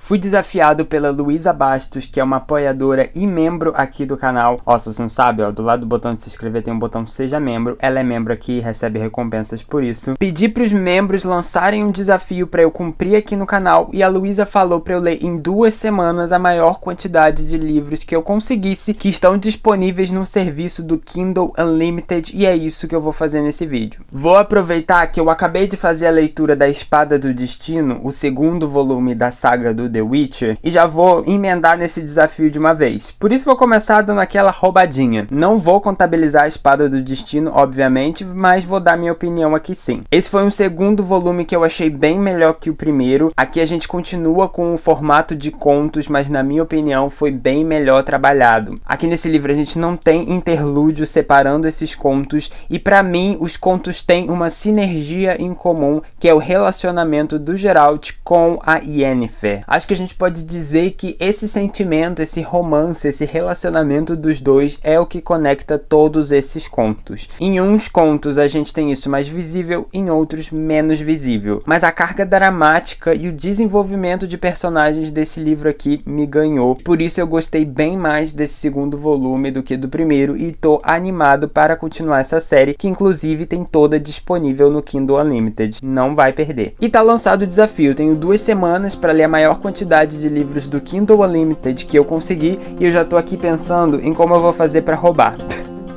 Fui desafiado pela Luísa Bastos, que é uma apoiadora e membro aqui do canal. Ó, se você não sabe, ó, do lado do botão de se inscrever tem um botão Seja Membro. Ela é membro aqui e recebe recompensas por isso. Pedi pros membros lançarem um desafio pra eu cumprir aqui no canal e a Luísa falou pra eu ler em 2 semanas a maior quantidade de livros que eu conseguisse, que estão disponíveis no serviço do Kindle Unlimited, e é isso que eu vou fazer nesse vídeo. Vou aproveitar que eu acabei de fazer a leitura da Espada do Destino, o segundo volume da saga do The Witcher, e já vou emendar nesse desafio de uma vez. Por isso vou começar dando aquela roubadinha. Não vou contabilizar a Espada do Destino, obviamente, mas vou dar minha opinião aqui sim. Esse foi um segundo volume que eu achei bem melhor que o primeiro. Aqui a gente continua com o formato de contos, mas na minha opinião foi bem melhor trabalhado. Aqui nesse livro a gente não tem interlúdio separando esses contos, e pra mim os contos têm uma sinergia em comum, que é o relacionamento do Geralt com a Yennefer. Acho que a gente pode dizer que esse sentimento, esse romance, esse relacionamento dos dois é o que conecta todos esses contos. Em uns contos a gente tem isso mais visível, em outros menos visível. Mas a carga dramática e o desenvolvimento de personagens desse livro aqui me ganhou. Por isso eu gostei bem mais desse segundo volume do que do primeiro e tô animado para continuar essa série, que inclusive tem toda disponível no Kindle Unlimited. Não vai perder. E tá lançado o desafio. Tenho 2 semanas para ler a maior quantidade de livros do Kindle Unlimited que eu consegui, e eu já tô aqui pensando em como eu vou fazer para roubar.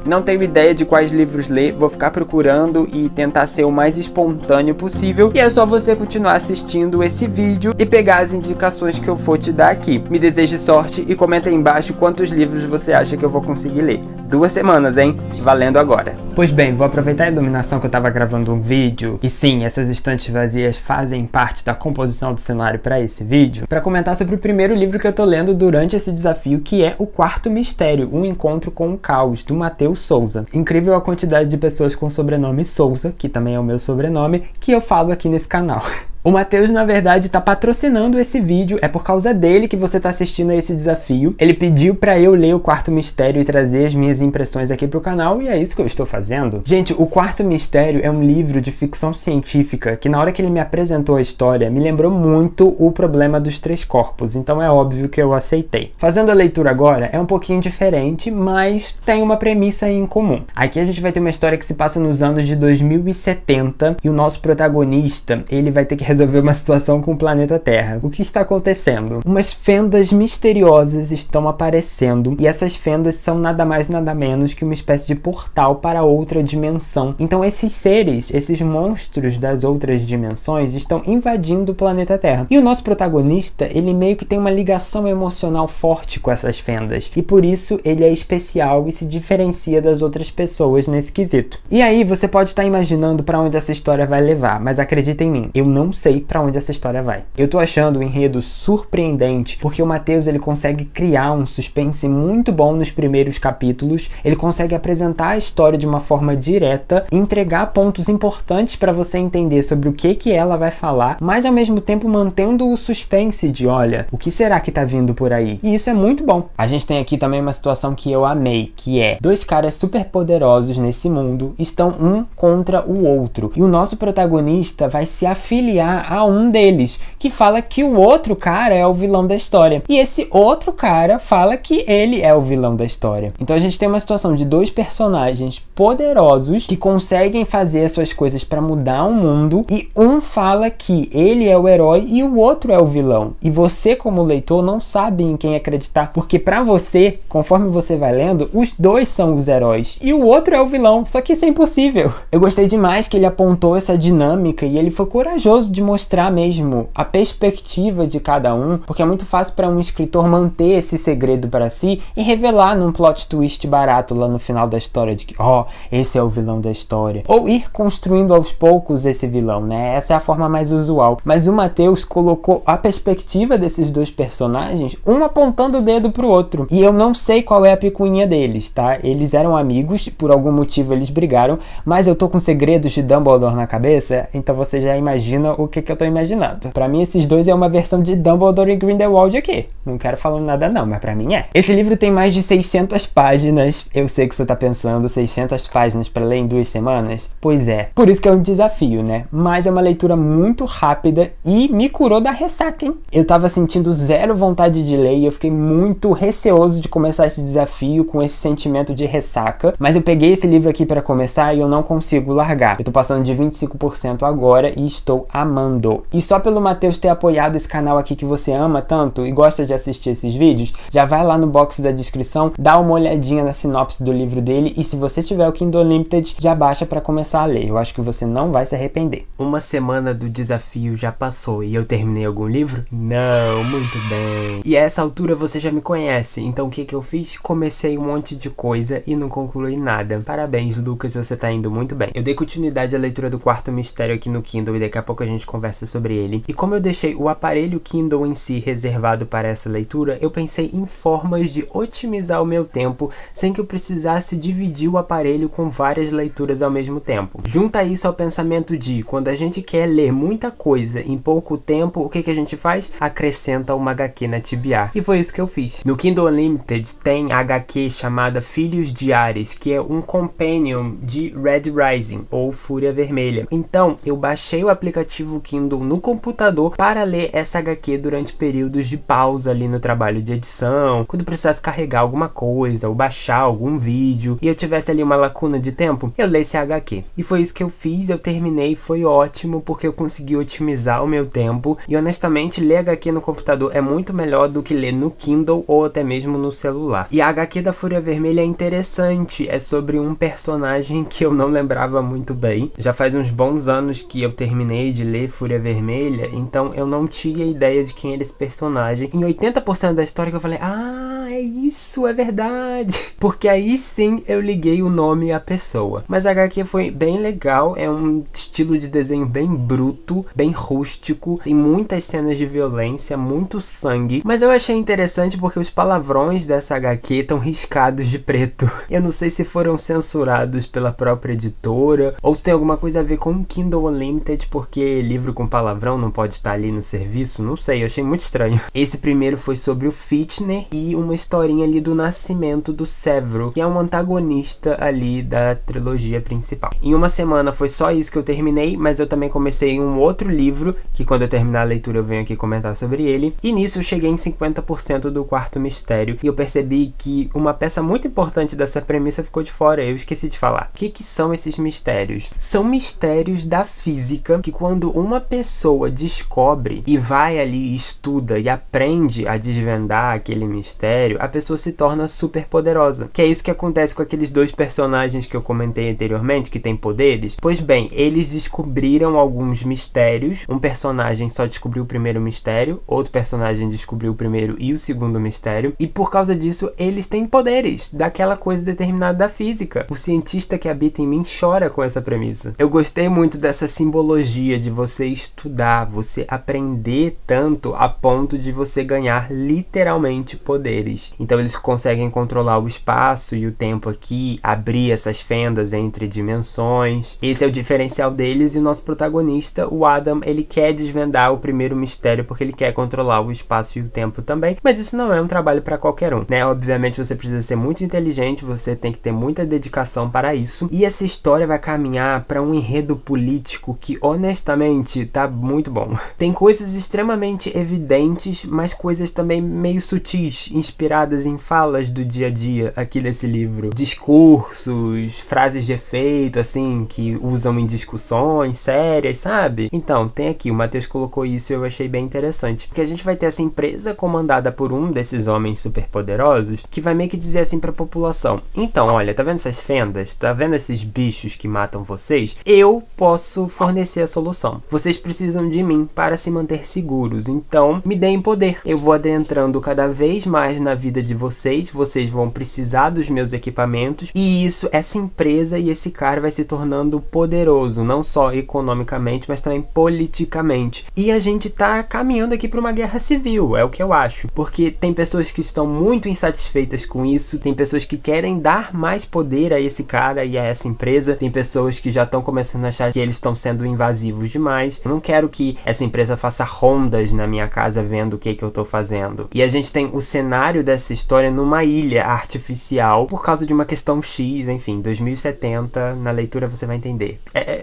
Não tenho ideia de quais livros ler, vou ficar procurando e tentar ser o mais espontâneo possível, e é só você continuar assistindo esse vídeo e pegar as indicações que eu for te dar aqui. Me deseje sorte e comenta aí embaixo quantos livros você acha que eu vou conseguir ler. 2 semanas, hein? Valendo agora. Pois bem, vou aproveitar a iluminação que eu tava gravando um vídeo, e sim, essas estantes vazias fazem parte da composição do cenário para esse vídeo, para comentar sobre o primeiro livro que eu tô lendo durante esse desafio, que é O Quarto Mistério, Um Encontro com o Caos, do Matheus Souza. Incrível a quantidade de pessoas com o sobrenome Souza, que também é o meu sobrenome, que eu falo aqui nesse canal. O Matheus, na verdade, tá patrocinando esse vídeo, é por causa dele que você tá assistindo a esse desafio. Ele pediu pra eu ler O Quarto Mistério e trazer as minhas impressões aqui pro canal, e é isso que eu estou fazendo. Gente, O Quarto Mistério é um livro de ficção científica que, na hora que ele me apresentou a história, me lembrou muito O Problema dos Três Corpos, então é óbvio que eu aceitei. Fazendo a leitura agora é um pouquinho diferente, mas tem uma premissa em comum. Aqui a gente vai ter uma história que se passa nos anos de 2070, e o nosso protagonista, ele vai ter que resolver uma situação com o planeta Terra. O que está acontecendo? Umas fendas misteriosas estão aparecendo, e essas fendas são nada mais nada menos que uma espécie de portal para outra dimensão. Então esses seres, esses monstros das outras dimensões estão invadindo o planeta Terra. E o nosso protagonista, ele meio que tem uma ligação emocional forte com essas fendas, e por isso ele é especial e se diferencia das outras pessoas nesse quesito. E aí você pode estar imaginando para onde essa história vai levar, mas acredita em mim, eu não sei pra onde essa história vai. Eu tô achando o enredo surpreendente, porque o Matheus, ele consegue criar um suspense muito bom nos primeiros capítulos, ele consegue apresentar a história de uma forma direta, entregar pontos importantes pra você entender sobre o que ela vai falar, mas ao mesmo tempo mantendo o suspense de, olha, o que será que tá vindo por aí? E isso é muito bom. A gente tem aqui também uma situação que eu amei, que é 2 caras super poderosos nesse mundo estão um contra o outro, e o nosso protagonista vai se afiliar a um deles, que fala que o outro cara é o vilão da história, e esse outro cara fala que ele é o vilão da história. Então a gente tem uma situação de 2 personagens poderosos que conseguem fazer as suas coisas para mudar o mundo, e um fala que ele é o herói e o outro é o vilão, e você, como leitor, não sabe em quem acreditar, porque para você, conforme você vai lendo, os 2 são os heróis e o outro é o vilão, só que isso é impossível. Eu gostei demais que ele apontou essa dinâmica, e ele foi corajoso de mostrar mesmo a perspectiva de cada um, porque é muito fácil para um escritor manter esse segredo para si e revelar num plot twist barato lá no final da história de que, ó, esse é o vilão da história, ou ir construindo aos poucos esse vilão, né? Essa é a forma mais usual. Mas o Matheus colocou a perspectiva desses 2 personagens, um apontando o dedo pro outro, e eu não sei qual é a picuinha deles, tá? Eles eram amigos, por algum motivo eles brigaram, mas eu tô com segredos de Dumbledore na cabeça, então você já imagina o que eu tô imaginando. Pra mim, esses dois é uma versão de Dumbledore e Grindelwald aqui. Não quero falar nada não, mas pra mim é. Esse livro tem mais de 600 páginas. Eu sei que você tá pensando, 600 páginas pra ler em 2 semanas? Pois é. Por isso que é um desafio, né? Mas é uma leitura muito rápida e me curou da ressaca, hein? Eu tava sentindo zero vontade de ler e eu fiquei muito receoso de começar esse desafio com esse sentimento de ressaca. Mas eu peguei esse livro aqui pra começar e eu não consigo largar. Eu tô passando de 25% agora e estou amando. E só pelo Matheus ter apoiado esse canal aqui que você ama tanto e gosta de assistir esses vídeos, já vai lá no box da descrição, dá uma olhadinha na sinopse do livro dele e se você tiver o Kindle Unlimited, já baixa pra começar a ler. Eu acho que você não vai se arrepender. Uma semana do desafio já passou e eu terminei algum livro? Não, muito bem. E a essa altura você já me conhece, então o que eu fiz? Comecei um monte de coisa e não concluí nada. Parabéns, Lucas, você tá indo muito bem. Eu dei continuidade à leitura do Quarto Mistério aqui no Kindle e daqui a pouco a gente conversa sobre ele. E como eu deixei o aparelho Kindle em si reservado para essa leitura, eu pensei em formas de otimizar o meu tempo sem que eu precisasse dividir o aparelho com várias leituras ao mesmo tempo. Junta isso ao pensamento de quando a gente quer ler muita coisa em pouco tempo, o que a gente faz? Acrescenta uma HQ na TBR. E foi isso que eu fiz. No Kindle Unlimited tem a HQ chamada Filhos de Ares, que é um companion de Red Rising ou Fúria Vermelha. Então eu baixei o aplicativo Kindle no computador para ler essa HQ durante períodos de pausa ali no trabalho de edição, quando precisasse carregar alguma coisa ou baixar algum vídeo e eu tivesse ali uma lacuna de tempo, eu lesse a HQ. E foi isso que eu fiz, eu terminei, foi ótimo porque eu consegui otimizar o meu tempo e honestamente ler HQ no computador é muito melhor do que ler no Kindle ou até mesmo no celular. E a HQ da Fúria Vermelha é interessante, é sobre um personagem que eu não lembrava muito bem. Já faz uns bons anos que eu terminei de ler Fúria Vermelha, então eu não tinha ideia de quem era esse personagem. Em 80% da história que eu falei, ah, é isso, é verdade. Porque aí sim eu liguei o nome à pessoa. Mas a HQ foi bem legal, é um estilo de desenho bem bruto, bem rústico, tem muitas cenas de violência, muito sangue. Mas eu achei interessante porque os palavrões dessa HQ estão riscados de preto. Eu não sei se foram censurados pela própria editora ou se tem alguma coisa a ver com o Kindle Unlimited, porque livro com palavrão não pode estar ali no serviço, não sei, eu achei muito estranho. Esse primeiro foi sobre o Fitner e uma historinha ali do nascimento do Severo, que é um antagonista ali da trilogia principal. Em uma semana foi só isso que eu terminei, mas eu também comecei um outro livro, que quando eu terminar a leitura eu venho aqui comentar sobre ele, e nisso eu cheguei em 50% do Quarto Mistério, e eu percebi que uma peça muito importante dessa premissa ficou de fora, eu esqueci de falar. O que são esses mistérios? São mistérios da física que quando uma pessoa descobre e vai ali, estuda e aprende a desvendar aquele mistério, a pessoa se torna super poderosa. Que é isso que acontece com aqueles dois personagens que eu comentei anteriormente, que têm poderes. Pois bem, eles descobriram alguns mistérios. Um personagem só descobriu o primeiro mistério, outro personagem descobriu o primeiro e o segundo mistério, e por causa disso eles têm poderes daquela coisa determinada da física. O cientista que habita em mim chora com essa premissa. Eu gostei muito dessa simbologia de você estudar, você aprender tanto a ponto de você ganhar literalmente poderes. Então eles conseguem controlar o espaço e o tempo aqui, abrir essas fendas entre dimensões. Esse é o diferencial deles, e o nosso protagonista, o Adam, ele quer desvendar o primeiro mistério porque ele quer controlar o espaço e o tempo também, mas isso não é um trabalho para qualquer um, né? Obviamente você precisa ser muito inteligente, você tem que ter muita dedicação para isso, e essa história vai caminhar para um enredo político que honestamente tá muito bom. Tem coisas extremamente evidentes, mas coisas também meio sutis, inspiradas em falas do dia a dia aqui nesse livro. Discursos, frases de efeito, assim, que usam em discussões sérias, sabe? Então, tem aqui, o Matheus colocou isso e eu achei bem interessante. Que a gente vai ter essa empresa comandada por um desses homens superpoderosos que vai meio que dizer assim pra população: então, olha, tá vendo essas fendas? Tá vendo esses bichos que matam vocês? Eu posso fornecer a solução. Vocês precisam de mim para se manter seguros, então me deem poder. Eu vou adentrando cada vez mais na vida de vocês, vocês vão precisar dos meus equipamentos, e isso, essa empresa e esse cara vai se tornando poderoso, não não só economicamente, mas também politicamente. E a gente tá caminhando aqui para uma guerra civil, é o que eu acho. Porque tem pessoas que estão muito insatisfeitas com isso, tem pessoas que querem dar mais poder a esse cara e a essa empresa, tem pessoas que já estão começando a achar que eles estão sendo invasivos demais. Eu não quero que essa empresa faça rondas na minha casa vendo o que eu tô fazendo. E a gente tem o cenário dessa história numa ilha artificial por causa de uma questão X, enfim, 2070, na leitura você vai entender.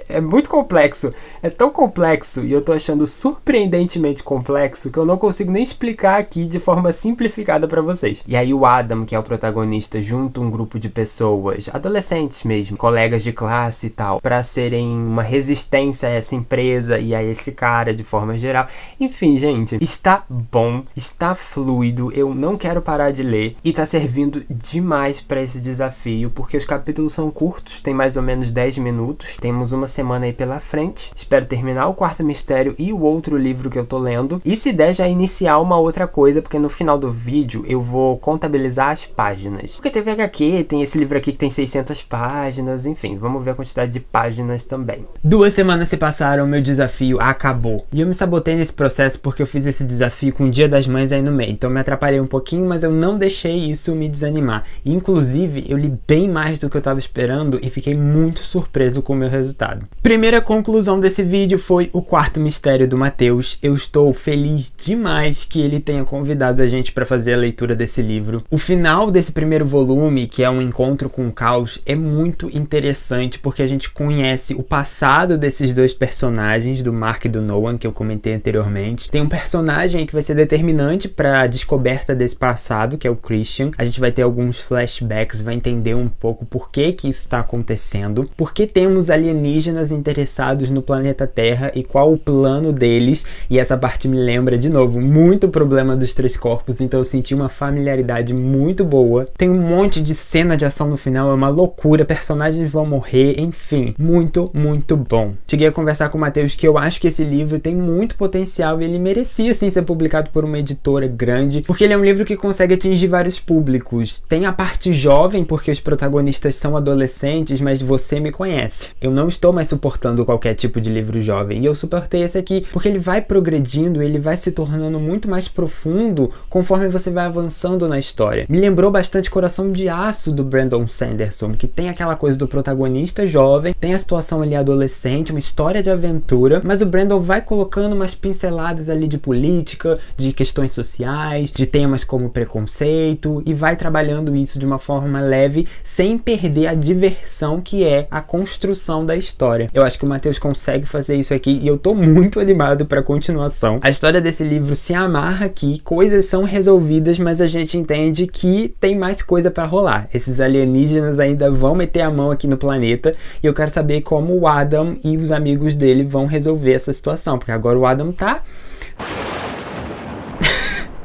É muito complexo, é tão complexo e eu tô achando surpreendentemente complexo que eu não consigo nem explicar aqui de forma simplificada pra vocês. E aí o Adam, que é o protagonista, junta um grupo de pessoas, adolescentes mesmo, colegas de classe e tal, pra serem uma resistência a essa empresa e a esse cara de forma geral. Enfim, gente, está bom, está fluido, eu não quero parar de ler e tá servindo demais pra esse desafio, porque os capítulos são curtos, tem mais ou menos 10 minutos, temos uma semana aí pela frente, espero terminar o quarto mistério e o outro livro que eu tô lendo, e se der já iniciar uma outra coisa, porque no final do vídeo eu vou contabilizar as páginas, porque teve HQ, tem esse livro aqui que tem 600 páginas, enfim, vamos ver a quantidade de páginas também. 2 semanas se passaram, meu desafio acabou, e eu me sabotei nesse processo porque eu fiz esse desafio com o Dia das Mães aí no meio, então me atrapalhei um pouquinho, mas eu não deixei isso me desanimar, e, inclusive eu li bem mais do que eu tava esperando e fiquei muito surpreso com o meu resultado. Primeira conclusão desse vídeo foi o quarto mistério do Matheus. Eu estou feliz demais que ele tenha convidado a gente para fazer a leitura desse livro. O final desse primeiro volume, que é um encontro com o caos, é muito interessante porque a gente conhece o passado desses dois personagens, do Mark e do Noah, que eu comentei anteriormente. Tem um personagem que vai ser determinante para a descoberta desse passado, que é o Christian. A gente vai ter alguns flashbacks, vai entender um pouco por que isso está acontecendo, por que temos alienígenas interessados no planeta Terra e qual o plano deles. E essa parte me lembra, de novo, muito o Problema dos Três Corpos, então eu senti uma familiaridade muito boa. Tem um monte de cena de ação no final, é uma loucura, personagens vão morrer, enfim, muito, muito bom. Cheguei a conversar com o Matheus que eu acho que esse livro tem muito potencial e ele merecia sim ser publicado por uma editora grande, porque ele é um livro que consegue atingir vários públicos. Tem a parte jovem, porque os protagonistas são adolescentes, mas você me conhece. Eu não estou mais suportando qualquer tipo de livro jovem, e eu suportei esse aqui porque ele vai progredindo, ele vai se tornando muito mais profundo conforme você vai avançando na história. Me lembrou bastante Coração de Aço, do Brandon Sanderson, que tem aquela coisa do protagonista jovem, tem a situação ali adolescente, uma história de aventura, mas o Brandon vai colocando umas pinceladas ali de política, de questões sociais, de temas como preconceito, e vai trabalhando isso de uma forma leve, sem perder a diversão que é a construção da história. Eu acho que o Matheus consegue fazer isso aqui e eu tô muito animado pra continuação. A história desse livro se amarra aqui, coisas são resolvidas, mas a gente entende que tem mais coisa pra rolar. Esses alienígenas ainda vão meter a mão aqui no planeta e eu quero saber como o Adam e os amigos dele vão resolver essa situação, porque agora o Adam tá...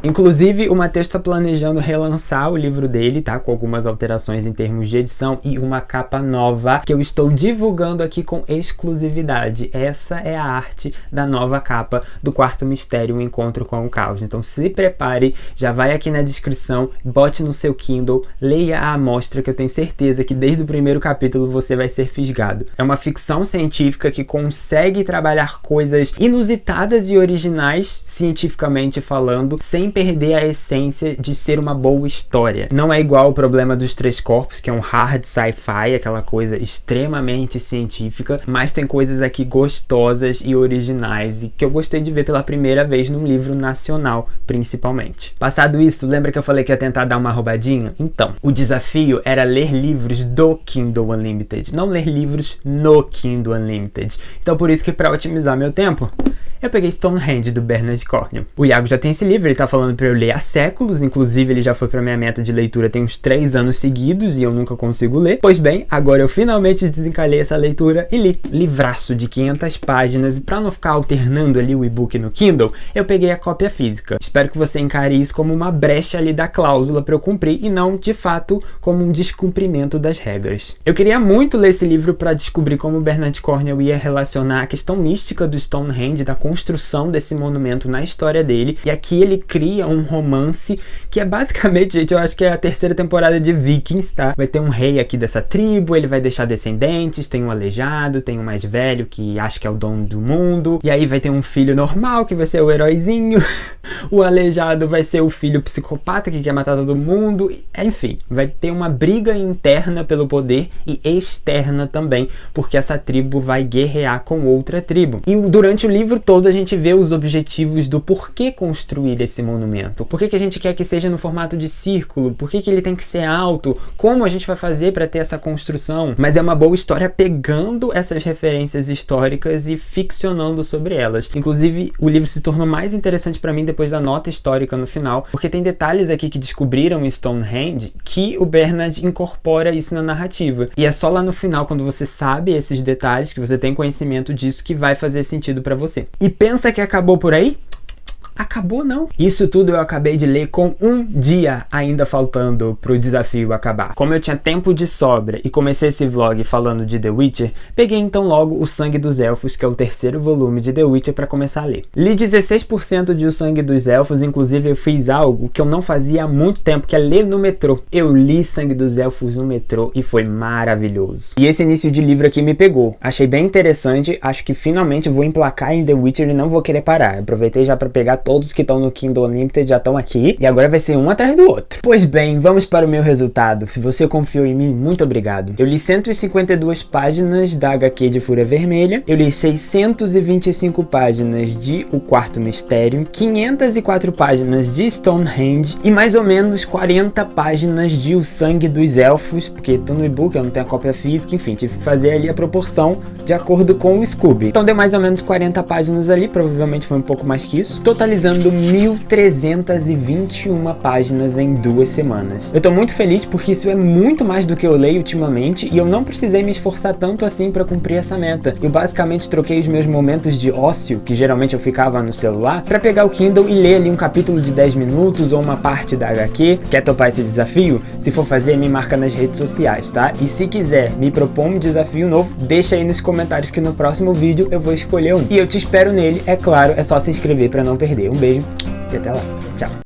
Inclusive, o Matheus está planejando relançar o livro dele, tá? Com algumas alterações em termos de edição e uma capa nova que eu estou divulgando aqui com exclusividade. Essa é a arte da nova capa do quarto mistério, o Encontro com o Caos. Então se prepare, já vai aqui na descrição, bote no seu Kindle, leia a amostra que eu tenho certeza que desde o primeiro capítulo você vai ser fisgado. É uma ficção científica que consegue trabalhar coisas inusitadas e originais, cientificamente falando, sem perder a essência de ser uma boa história. Não é igual o Problema dos Três Corpos, que é um hard sci-fi, aquela coisa extremamente científica, mas tem coisas aqui gostosas e originais e que eu gostei de ver pela primeira vez num livro nacional, principalmente. Passado isso, lembra que eu falei que ia tentar dar uma roubadinha? Então, o desafio era ler livros do Kindle Unlimited, não ler livros no Kindle Unlimited. Então por isso que, para otimizar meu tempo, eu peguei Stonehenge, do Bernard Cornwell. O Iago já tem esse livro, ele tá falando pra eu ler há séculos, inclusive ele já foi pra minha meta de leitura tem uns 3 anos seguidos e eu nunca consigo ler. Pois bem, agora eu finalmente desencalhei essa leitura e li. Livraço de 500 páginas, e pra não ficar alternando ali o e-book no Kindle, eu peguei a cópia física. Espero que você encare isso como uma brecha ali da cláusula pra eu cumprir e não, de fato, como um descumprimento das regras. Eu queria muito ler esse livro pra descobrir como o Bernard Cornwell ia relacionar a questão mística do Stonehenge, da construção construção desse monumento na história dele, e aqui ele cria um romance que é basicamente, gente, eu acho que é a terceira temporada de Vikings, tá? Vai ter um rei aqui dessa tribo, ele vai deixar descendentes, tem um aleijado, tem um mais velho que acha que é o dono do mundo, e aí vai ter um filho normal que vai ser o heróizinho, o aleijado vai ser o filho psicopata que quer matar todo mundo, enfim, vai ter uma briga interna pelo poder e externa também, porque essa tribo vai guerrear com outra tribo. E durante o livro todo a gente vê os objetivos do porquê construir esse monumento. Por que a gente quer que seja no formato de círculo? Por que ele tem que ser alto? Como a gente vai fazer para ter essa construção? Mas é uma boa história pegando essas referências históricas e ficcionando sobre elas. Inclusive, o livro se tornou mais interessante para mim depois da nota histórica no final, porque tem detalhes aqui que descobriram em Stonehenge que o Bernard incorpora isso na narrativa. E é só lá no final, quando você sabe esses detalhes, que você tem conhecimento disso, que vai fazer sentido pra você. E pensa que acabou por aí? Acabou não. Isso tudo eu acabei de ler com um dia ainda faltando pro desafio acabar. Como eu tinha tempo de sobra e comecei esse vlog falando de The Witcher, peguei então logo O Sangue dos Elfos, que é o terceiro volume de The Witcher, para começar a ler. Li 16% de O Sangue dos Elfos, inclusive eu fiz algo que eu não fazia há muito tempo, que é ler no metrô. Eu li Sangue dos Elfos no metrô e foi maravilhoso. E esse início de livro aqui me pegou. Achei bem interessante, acho que finalmente vou emplacar em The Witcher e não vou querer parar. Aproveitei já para pegar todos que estão no Kindle Unlimited, já estão aqui, e agora vai ser um atrás do outro. Pois bem, vamos para o meu resultado. Se você confiou em mim, muito obrigado. Eu li 152 páginas da HQ de Fúria Vermelha, eu li 625 páginas de O Quarto Mistério, 504 páginas de Stonehenge e mais ou menos 40 páginas de O Sangue dos Elfos, porque tô no e-book, eu não tenho a cópia física, enfim, tive que fazer ali a proporção de acordo com o Scooby. Então deu mais ou menos 40 páginas ali, provavelmente foi um pouco mais que isso, totalizando 1.321 páginas em 2 semanas. Eu tô muito feliz porque isso é muito mais do que eu leio ultimamente e eu não precisei me esforçar tanto assim pra cumprir essa meta. Eu basicamente troquei os meus momentos de ócio, que geralmente eu ficava no celular, pra pegar o Kindle e ler ali um capítulo de 10 minutos ou uma parte da HQ. Quer topar esse desafio? Se for fazer, me marca nas redes sociais, tá? E se quiser me propor um desafio novo, deixa aí nos comentários que no próximo vídeo eu vou escolher um. E eu te espero nele, é claro, é só se inscrever pra não perder. Um beijo e até lá. Tchau.